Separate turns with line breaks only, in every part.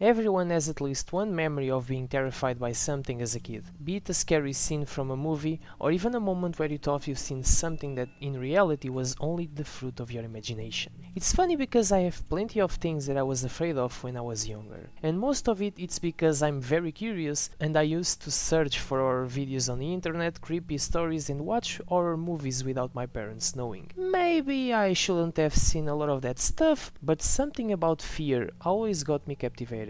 Everyone has at least one memory of being terrified by something as a kid, be it a scary scene from a movie or even a moment where you thought you've seen something that in reality was only the fruit of your imagination. It's funny because I have plenty of things that I was afraid of when I was younger, and most of it's because I'm very curious and I used to search for horror videos on the internet, creepy stories, and watch horror movies without my parents knowing. Maybe I shouldn't have seen a lot of that stuff, but something about fear always got me captivated.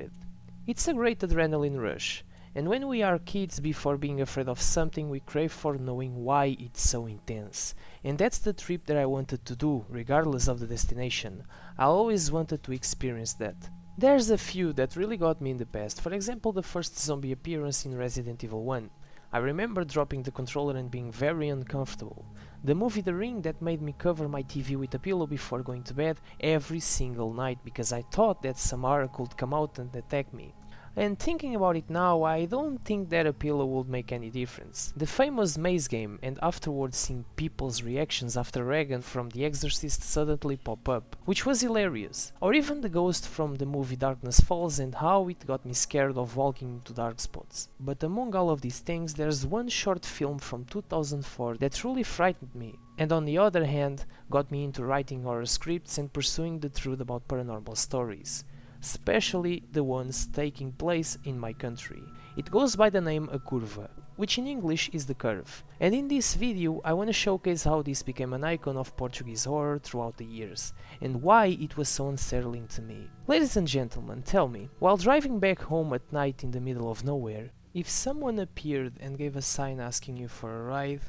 It's a great adrenaline rush, and when we are kids before being afraid of something we crave for knowing why it's so intense. And that's the trip that I wanted to do, regardless of the destination. I always wanted to experience that. There's a few that really got me in the past, for example the first zombie appearance in Resident Evil 1. I remember dropping the controller and being very uncomfortable. The movie The Ring that made me cover my TV with a pillow before going to bed every single night because I thought that some horror could come out and attack me. And thinking about it now, I don't think that a pillow would make any difference. The famous maze game and afterwards seeing people's reactions after Regan from The Exorcist suddenly pop up, which was hilarious. Or even the ghost from the movie Darkness Falls and how it got me scared of walking into dark spots. But among all of these things, there's one short film from 2004 that truly frightened me, and on the other hand, got me into writing horror scripts and pursuing the truth about paranormal stories, especially the ones taking place in my country. It goes by the name A Curva, which in English is the curve, and in this video I want to showcase how this became an icon of Portuguese horror throughout the years, and why it was so unsettling to me. Ladies and gentlemen, tell me, while driving back home at night in the middle of nowhere, if someone appeared and gave a sign asking you for a ride,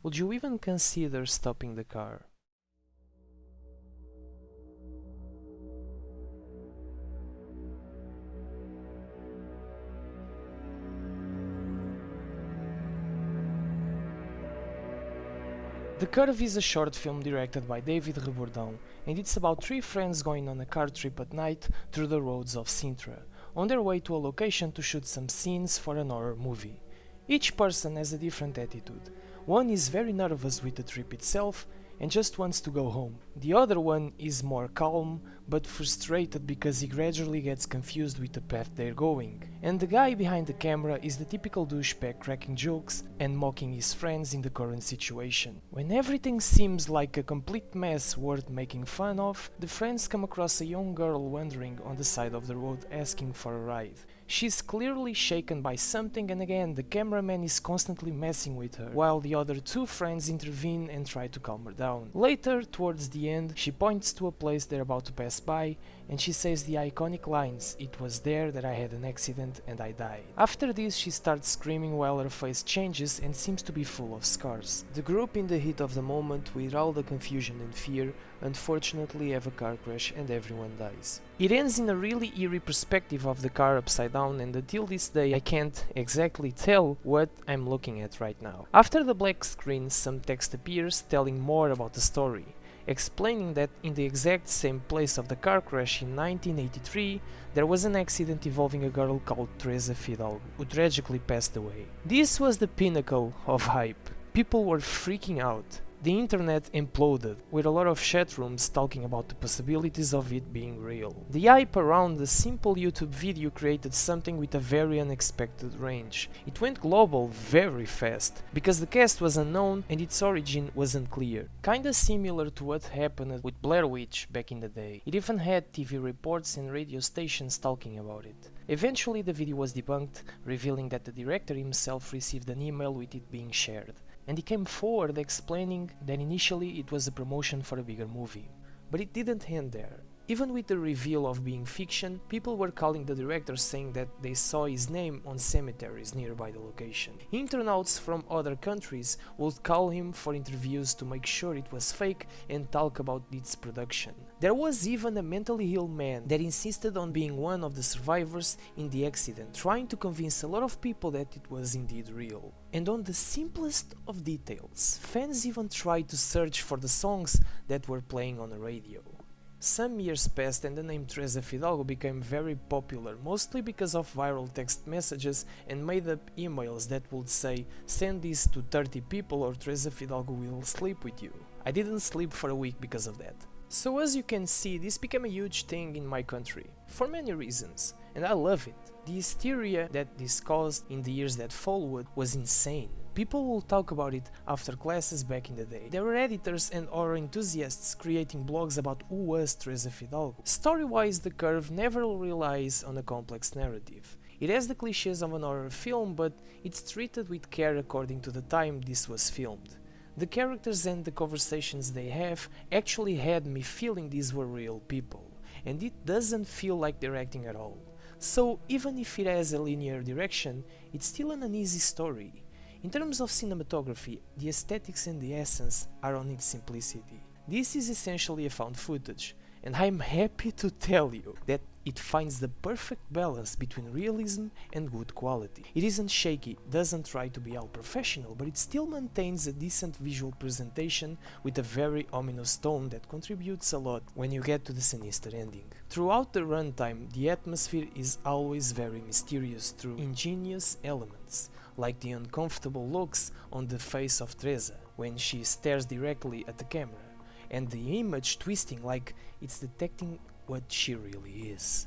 would you even consider stopping the car? The Curve is a short film directed by David Rebordão, and it's about three friends going on a car trip at night through the roads of Sintra, on their way to a location to shoot some scenes for an horror movie. Each person has a different attitude. One is very nervous with the trip itself and just wants to go home. The other one is more calm but frustrated because he gradually gets confused with the path they're going. And the guy behind the camera is the typical douchebag cracking jokes and mocking his friends in the current situation. When everything seems like a complete mess worth making fun of, the friends come across a young girl wandering on the side of the road asking for a ride. She's clearly shaken by something, and again the cameraman is constantly messing with her, while the other two friends intervene and try to calm her down. Later, towards the end, she points to a place they're about to pass by, and she says the iconic lines, "It was there that I had an accident and I died." After this, she starts screaming while her face changes and seems to be full of scars. The group, in the heat of the moment, with all the confusion and fear, unfortunately have a car crash and everyone dies. It ends in a really eerie perspective of the car upside down, and until this day I can't exactly tell what I'm looking at right now. After the black screen, some text appears telling more about the story, explaining that in the exact same place of the car crash in 1983 there was an accident involving a girl called Teresa Fidalgo, who tragically passed away. This was the pinnacle of hype. People were freaking out. The internet imploded, with a lot of chat rooms talking about the possibilities of it being real. The hype around the simple YouTube video created something with a very unexpected range. It went global very fast, because the cast was unknown and its origin was unclear. Kinda similar to what happened with Blair Witch back in the day. It even had TV reports and radio stations talking about it. Eventually the video was debunked, revealing that the director himself received an email with it being shared, and he came forward explaining that initially it was a promotion for a bigger movie. But it didn't end there. Even with the reveal of being fiction, people were calling the director, saying that they saw his name on cemeteries nearby the location. Internauts from other countries would call him for interviews to make sure it was fake and talk about its production. There was even a mentally ill man that insisted on being one of the survivors in the accident, trying to convince a lot of people that it was indeed real. And on the simplest of details, fans even tried to search for the songs that were playing on the radio. Some years passed and the name Teresa Fidalgo became very popular, mostly because of viral text messages and made-up emails that would say, "Send this to 30 people or Teresa Fidalgo will sleep with you." I didn't sleep for a week because of that. So as you can see, this became a huge thing in my country, for many reasons. and I love it. The hysteria that this caused in the years that followed was insane. People will talk about it after classes back in the day. There were editors and horror enthusiasts creating blogs about who was Teresa Fidalgo. Story-wise, The Curve never relies on a complex narrative. It has the cliches of an horror film, but it's treated with care according to the time this was filmed. The characters and the conversations they have actually had me feeling these were real people, and it doesn't feel like they're acting at all. So even if it has a linear direction, it's still an uneasy story. In terms of cinematography, the aesthetics and the essence are on its simplicity. This is essentially a found footage, and I'm happy to tell you that it finds the perfect balance between realism and good quality. It isn't shaky, doesn't try to be all professional, but it still maintains a decent visual presentation with a very ominous tone that contributes a lot when you get to the sinister ending. Throughout the runtime, the atmosphere is always very mysterious through ingenious elements, like the uncomfortable looks on the face of Teresa when she stares directly at the camera, and the image twisting like it's detecting what she really is.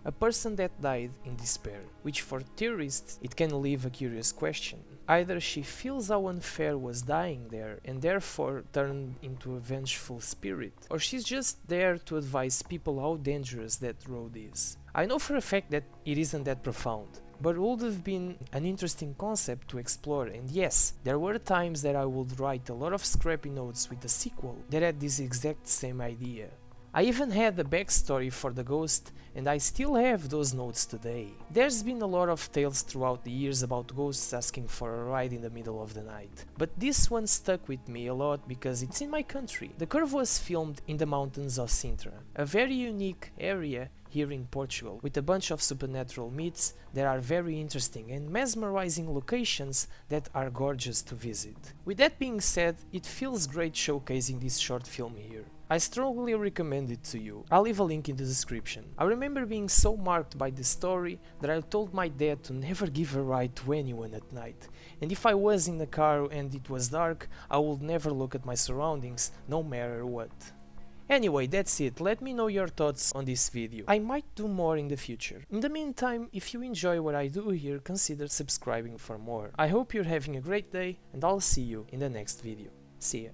A person that died in despair, which for theorists it can leave a curious question. Either she feels how unfair was dying there and therefore turned into a vengeful spirit, or she's just there to advise people how dangerous that road is. I know for a fact that it isn't that profound, but it would have been an interesting concept to explore, and yes, there were times that I would write a lot of scrappy notes with the sequel that had this exact same idea. I even had a backstory for the ghost, and I still have those notes today. There's been a lot of tales throughout the years about ghosts asking for a ride in the middle of the night, but this one stuck with me a lot because it's in my country. The Curve was filmed in the mountains of Sintra, a very unique area here in Portugal, with a bunch of supernatural myths that are very interesting and mesmerizing locations that are gorgeous to visit. With that being said, it feels great showcasing this short film here. I strongly recommend it to you. I'll leave a link in the description. I remember being so marked by this story that I told my dad to never give a ride to anyone at night, and if I was in the car and it was dark, I would never look at my surroundings, no matter what. Anyway, that's it. Let me know your thoughts on this video. I might do more in the future. In the meantime, if you enjoy what I do here, consider subscribing for more. I hope you're having a great day, and I'll see you in the next video. See ya.